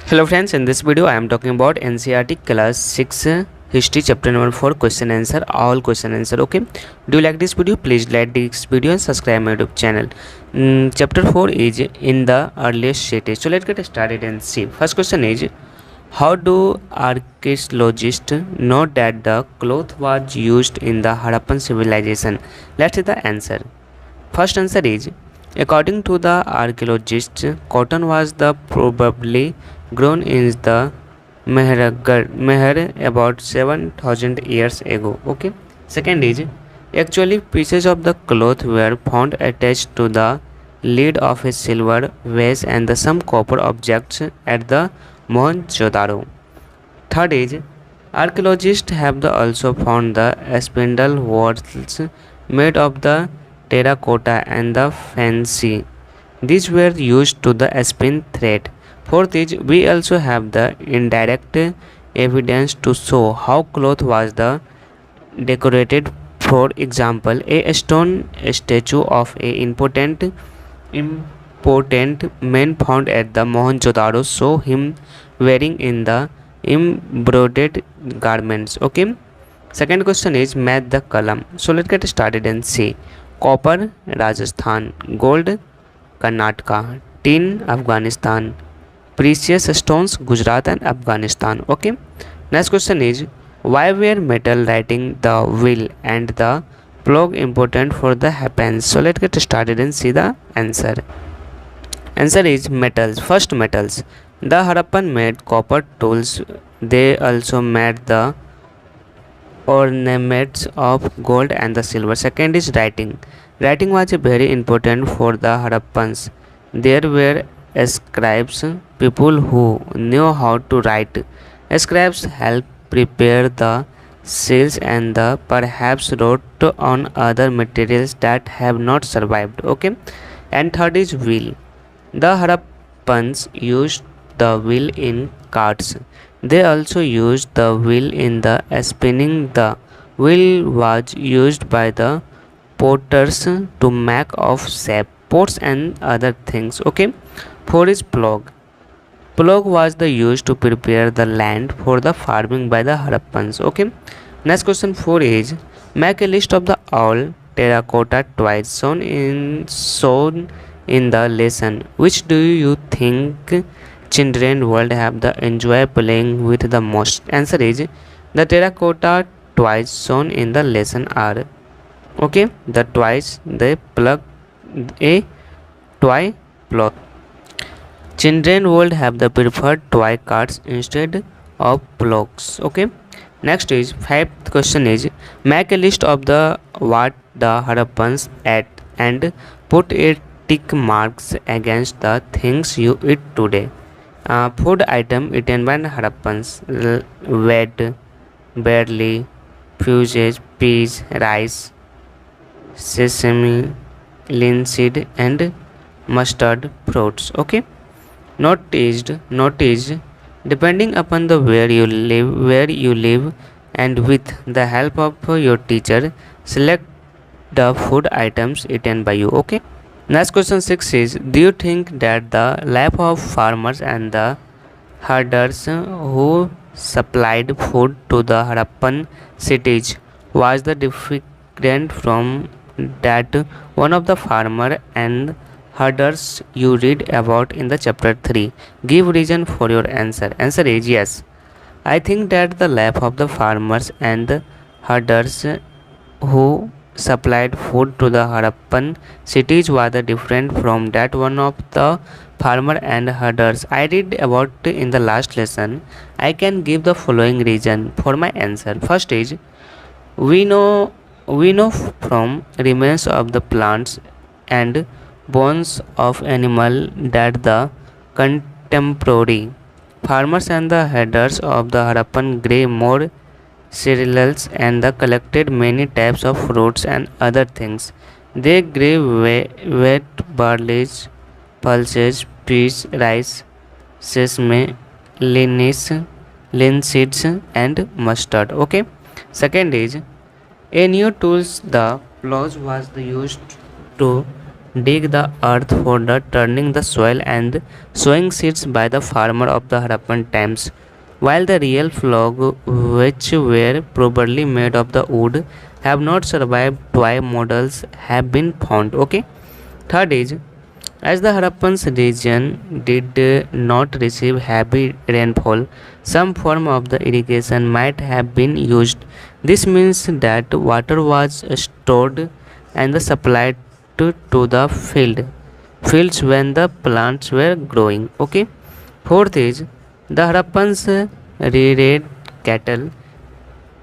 Hello friends, in this video I am talking about NCERT class 6 history chapter number 4 question answer, all question answer. Okay, do you like this video? Please like this video and subscribe my YouTube channel. Chapter 4 is in the earliest city. So let's get started and see. First question is, how do archaeologists know that the cloth was used in the Harappan civilization? Let's see the answer. First answer is, according to the archaeologists, cotton was the probably grown in the Meher about 7,000 years ago. Okay. Second is, actually pieces of the cloth were found attached to the lid of a silver vase and some copper objects at the Mohenjo-daro. Third is, archaeologists have also found the spindle wheels made of the terracotta and the fancy. These were used to the spin thread. Fourth is, we also have the indirect evidence to show how cloth was the decorated. For example, a stone statue of a important man found at the Mohenjo-daro show him wearing in the embroidered garments. Okay. Second question is, match the column. So let's get started and see. Copper, Rajasthan. Gold, Karnataka. Tin, Afghanistan. Precious stones, Gujarat and Afghanistan. Okay. Next question is, why were metal writing, the wheel and the plug important for the happens? So let's get started and see the answer. Answer is metals. First, metals. The Harappan made copper tools. They also made the ornaments of gold and the silver. Second is writing. Writing was very important for the Harappans. There were scribes, people who knew how to write. Scribes helped prepare the seals and the perhaps wrote on other materials that have not survived. Okay. And third is wheel. The Harappans used the wheel in carts. They also used the wheel in the spinning. The wheel was used by the potters to make of shape, pots and other things. Okay. Four is plug. Plug was the used to prepare the land for the farming by the Harappans. Okay. Next question 4 is, make a list of the all terracotta toys shown in the lesson. Which do you think children will have the enjoy playing with the most? Answer is, the terracotta toys shown in the lesson are, okay, the toys they plug a toy plug. Children would have the preferred toy cards instead of plugs. Okay. Next is fifth question is, make a list of the what the Harappans ate and put a tick marks against the things you eat today. Food item eaten by Harappans: wheat, barley, fuses, peas, rice, sesame, linseed, and mustard fruits. Okay. Noticed, depending upon the where you live, and with the help of your teacher, select the food items eaten by you. Okay. Next question 6 is, do you think that the life of farmers and the herders who supplied food to the Harappan cities was the different from that one of the farmer and herders you read about in the chapter 3? Give reason for your answer. Answer is yes. I think that the life of the farmers and herders who supplied food to the Harappan cities was different from that one of the farmer and herders I read about in the last lesson. I can give the following reason for my answer. First is, we know from remains of the plants and bones of animal that the contemporary farmers and the herders of the Harappan grew more cereals and the collected many types of fruits and other things. They grew wheat, barley, pulses, peas, rice, sesame, linseeds, and mustard. Okay. Second is, a new tools the plows was used to dig the earth for the turning the soil and sowing seeds by the farmer of the Harappan times. While the real flog, which were probably made of the wood, have not survived, toy models have been found. Okay. Third is, as the Harappan's region did not receive heavy rainfall, some form of the irrigation might have been used. This means that water was stored and supplied to the fields when the plants were growing. Okay. Fourth is, the Harappans reared cattle,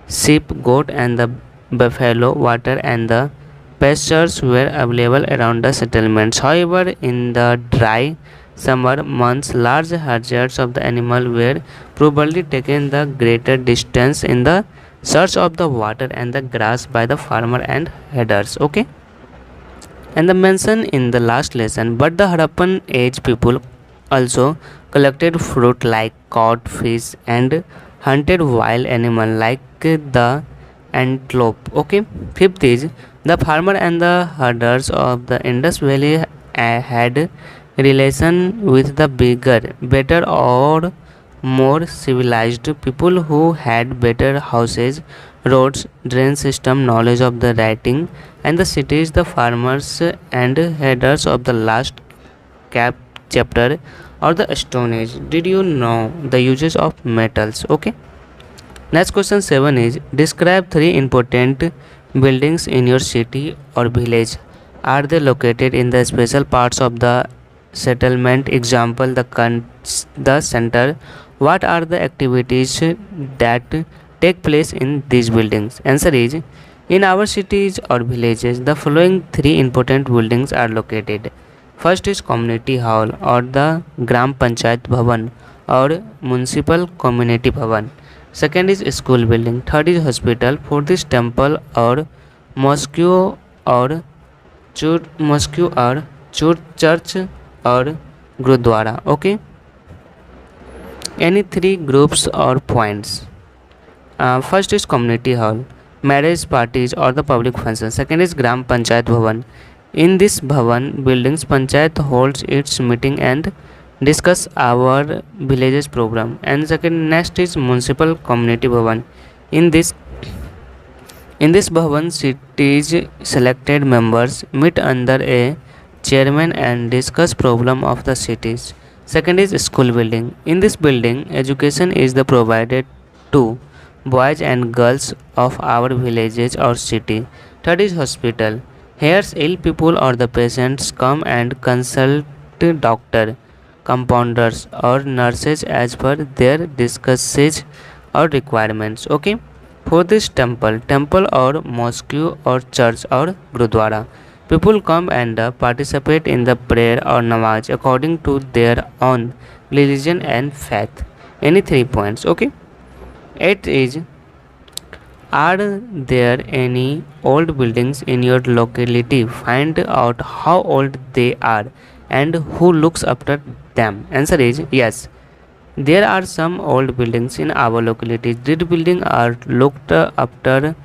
sheep, goat, and the buffalo. Water and the pastures were available around the settlements. However, in the dry summer months, large herds of the animal were probably taken the greater distance in the search of the water and the grass by the farmer and herders. Okay, and the mention in the last lesson. But the Harappan age people also collected fruit like cod, fish, and hunted wild animal like the antelope. Okay. Fifth is, the farmer and the herders of the Indus Valley had relation with the bigger, better, or more civilized people who had better houses, roads, drain system, knowledge of the writing, and the cities. The farmers and herders of the last chapter or the Stone Age. Did you know the uses of metals? Okay. Next question 7 is, describe three important buildings in your city or village. Are they located in the special parts of the settlement? Example, the center. What are the activities that take place in these buildings? Answer is, in our cities or villages, the following three important buildings are located. First is community hall or the Gram Panchayat Bhavan or municipal community bhavan. Second is school building. Third is hospital. Fourth is temple or mosque or church or gurudwara. Okay. Any three groups or points. First is community hall, marriage parties or the public functions. Second is Gram Panchayat Bhavan. In this Bhavan buildings, Panchayat holds its meeting and discuss our villages program. And second, next is municipal community bhavan. In this bhavan, cities selected members meet under a chairman and discuss problem of the cities. Second is school building. In this building, education is the provided to boys and girls of our villages or city. Third is hospital. Here ill people or the patients come and consult doctor, compounders or nurses as per their discusses or requirements. Okay. Fourth is temple or mosque or church or gurudwara. People come and participate in the prayer or namaz according to their own religion and faith. Any 3 points. Okay. Eighth is, are there any old buildings in your locality? Find out how old they are and who looks after them. Answer is yes. There are some old buildings in our locality. These buildings are looked after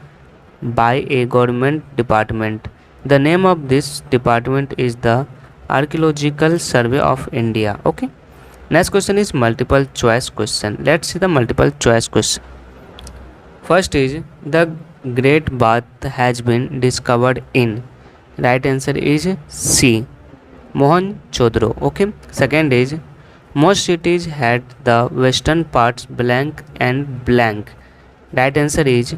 by a government department. The name of this department is the Archaeological Survey of India. Okay. Next question is multiple choice question. Let's see the multiple choice question. First is, the Great Bath has been discovered in. Right answer is C. Mohenjo-daro. Okay. Second is, most cities had the western parts blank and blank. Right answer is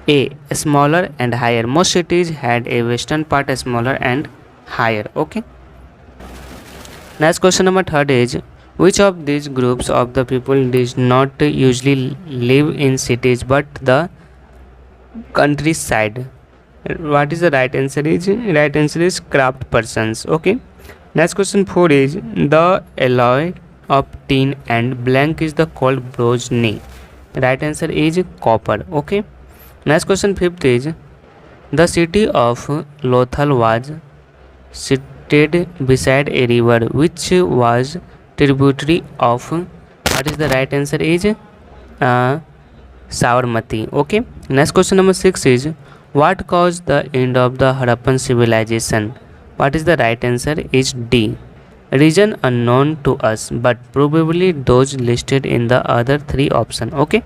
A. Smaller and higher. Most cities had a western part smaller and higher. Okay. Next question number third is, which of these groups of the people does not usually live in cities but the countryside? What is the right answer is? Right answer is craft persons. Okay. Next question 4 is, the alloy of tin and blank is the called bronze. Right answer is copper. Okay. Next question 5th is, the city of Lothal was situated beside a river which was tributary of. What is the right answer is Savarmati. Okay. Next question number 6 is, what caused the end of the Harappan civilization? What is the right answer? Is D. Region unknown to us, but probably those listed in the other three options. Okay.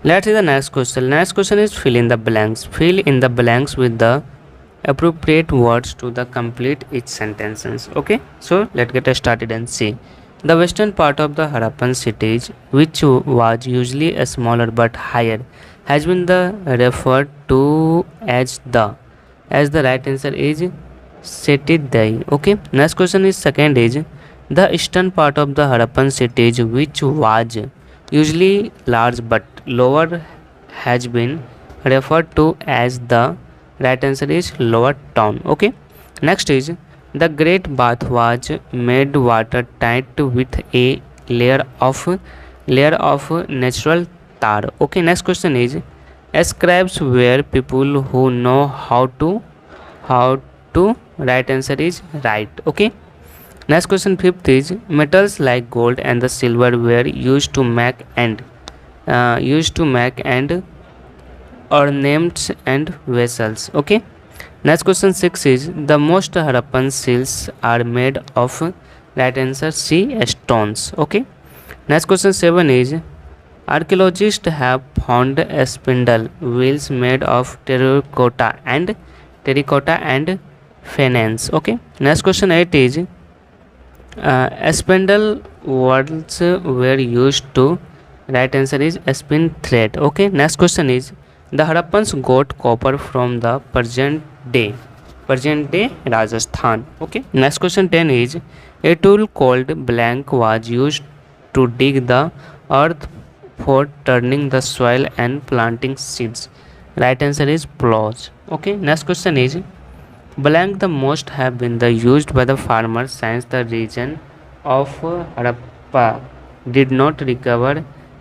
Let's see the next question. Next question is fill in the blanks. Fill in the blanks with the appropriate words to the complete each sentences. Okay. So let's get started and see. The western part of the Harappan cities, which was usually a smaller but higher, has been referred to as the. As the right answer is Setidai. Okay. Next question is second is the eastern part of the Harappan cities, which was usually large but lower, has been referred to as the. Right answer is Lower Town. Okay. Next is the Great Bath was made watertight with a layer of natural tar. Okay. Next question is scribes were people who know how to. Right answer is right. Okay. Next question fifth is metals like gold and the silver were used to make and ornaments and vessels. Okay. Next question 6 is the most Harappan seals are made of. Right answer C, stones. Okay. Next question 7 is archaeologists have found a spindle wheels made of terracotta and faience. Okay. Next question 8 is spindle wheels were used to. Right answer is spin thread. Okay. Next question is the Harappans got copper from the present day Rajasthan. Okay. Next question 10 is a tool called blank was used to dig the earth for turning the soil and planting seeds. Right answer is plows. Okay. Next question is blank the most have been the used by the farmers since the region of Harappa did not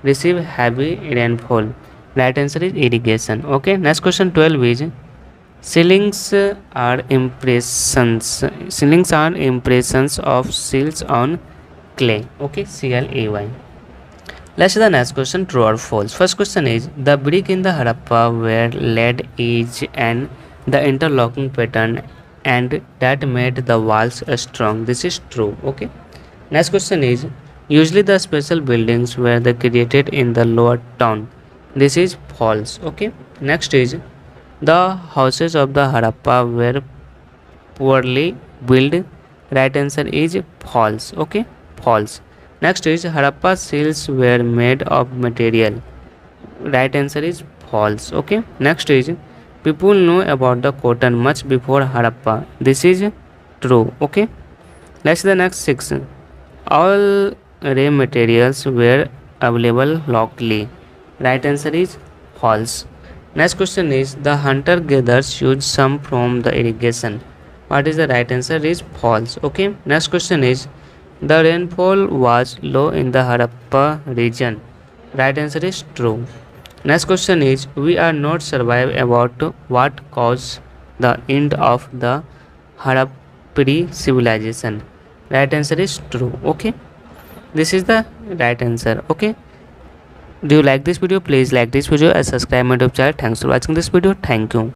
receive heavy rainfall. Right answer is irrigation. Okay. Next question 12 is ceilings are impressions of seals on clay. Okay. CLAY. Let's see the next question true or false. First question is the brick in the Harappa were laid each and the interlocking pattern and that made the walls strong. This is true. Okay. Next question is usually the special buildings were created in the lower town. This is false. Okay. Next is the houses of the Harappa were poorly built. Right answer is false. Okay. False. Next is Harappa seals were made of material. Right answer is false. Okay. Next is people knew about the cotton much before Harappa. This is true. Okay. Let's see the next 6. All raw materials were available locally. Right answer is false. Next question is the hunter gatherers used some from the irrigation. What is the right answer is false. Okay. Next question is the rainfall was low in the Harappa region. Right answer is true. Next question is we are not survive about what caused the end of the Harappi civilization. Right answer is true. Okay. This is the right answer. Okay. Do you like this video? Please like this video and subscribe my YouTube channel. Thanks for watching this video. Thank you.